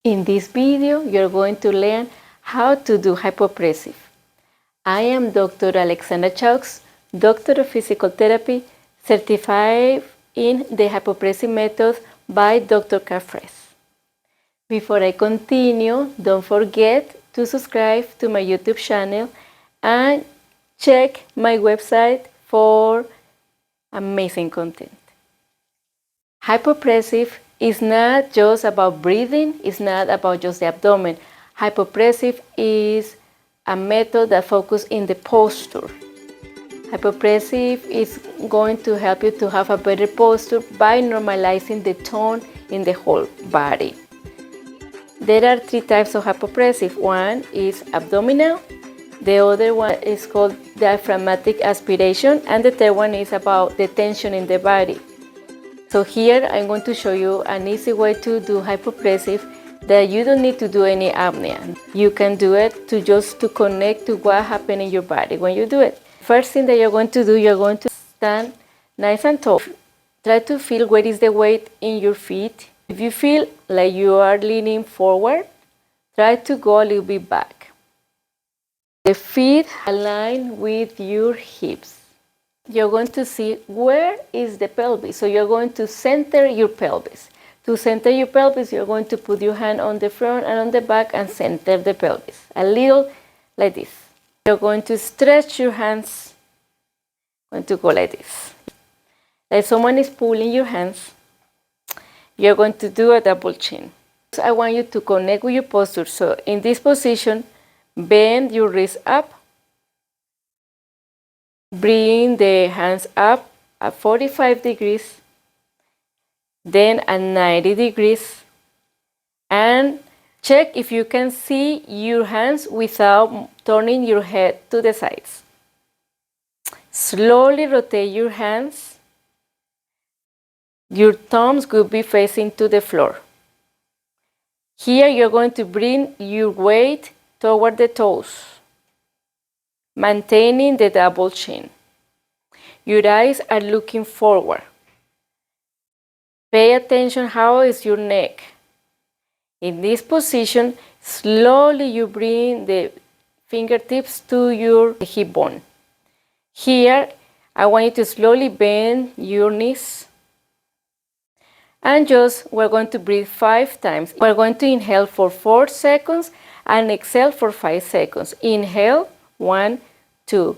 In this video, you're going to learn how to do hypopressive. I am Dr. Alexandra Chaux, Doctor of Physical Therapy, certified in the hypopressive method by Dr. Carfres. Before I continue, don't forget to subscribe to my YouTube channel and check my website for amazing content. Hypopressive is not just about breathing, it's not about just the abdomen. Hypopressive is a method that focuses in the posture. Hypopressive is going to help you to have a better posture by normalizing the tone in the whole body. There are three types of hypopressive. One is abdominal, the other one is called diaphragmatic aspiration, and the third one is about the tension in the body. So here I'm going to show you an easy way to do hypopressive that you don't need to do any apnea. You can do it to connect to what happened in your body when you do it. First thing that you're going to do, you're going to stand nice and tall. Try to feel where is the weight in your feet. If you feel like you are leaning forward, try to go a little bit back. The feet align with your hips. You're going to see where is the pelvis. So you're going to center your pelvis. To center your pelvis, you're going to put your hand on the front and on the back and center the pelvis. A little like this. You're going to stretch your hands. Going to go like this. Like someone is pulling your hands. You're going to do a double chin. So I want you to connect with your posture. So in this position, bend your wrist up. Bring the hands up at 45 degrees, then at 90 degrees, and check if you can see your hands without turning your head to the sides. Slowly rotate your hands. Your thumbs will be facing to the floor. Here you're going to bring your weight toward the toes, maintaining the double chin. Your eyes are looking forward. Pay attention how is your neck. In this position, slowly you bring the fingertips to your hip bone. Here, I want you to slowly bend your knees. And we're going to breathe 5 times. We're going to inhale for 4 seconds and exhale for 5 seconds. Inhale, 1, 2,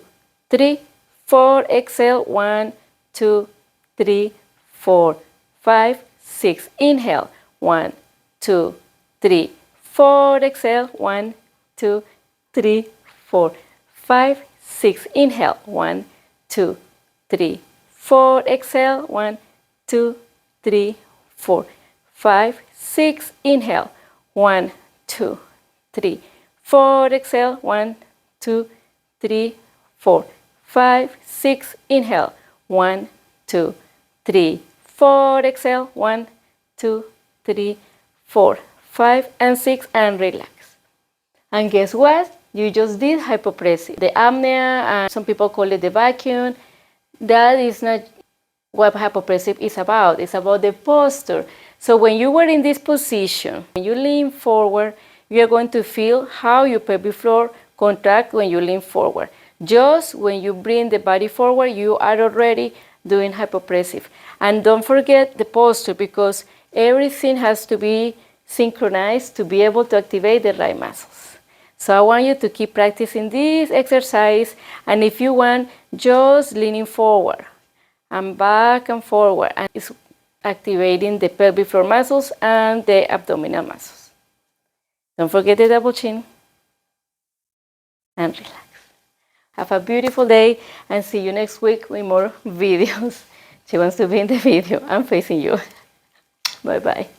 3, 4. Exhale, 1, 2, 3, 4, 5, 6. Inhale, 1, 2, 3, 4. Exhale, 1, 2, 3, 4, 5, 6. Inhale, 1, 2, 3, 4. Exhale, 1, 2, 3, 4, 5, 6. Inhale, 1, 2, 3, 4. Exhale, 1, 2, 3, 4, 5, 6. Inhale, 1, 2, 3, 4. Exhale, 1, 2, 3, 4, 5, and 6, and relax. And guess what? You just did hypopressive. The apnea, and some people call it the vacuum. That is not what hypopressive is about. It's about the posture. So when you were in this position, when you lean forward, you are going to feel how your pelvic floor contracts when you lean forward. Just when you bring the body forward, you are already doing hypopressive. And don't forget the posture, because everything has to be synchronized to be able to activate the right muscles. So I want you to keep practicing this exercise, and if you want, just leaning forward and back and forward, and it's activating the pelvic floor muscles and the abdominal muscles. Don't forget the double chin, and relax. Have a beautiful day, and see you next week with more videos. She wants to be in the video. I'm facing you. Bye-bye.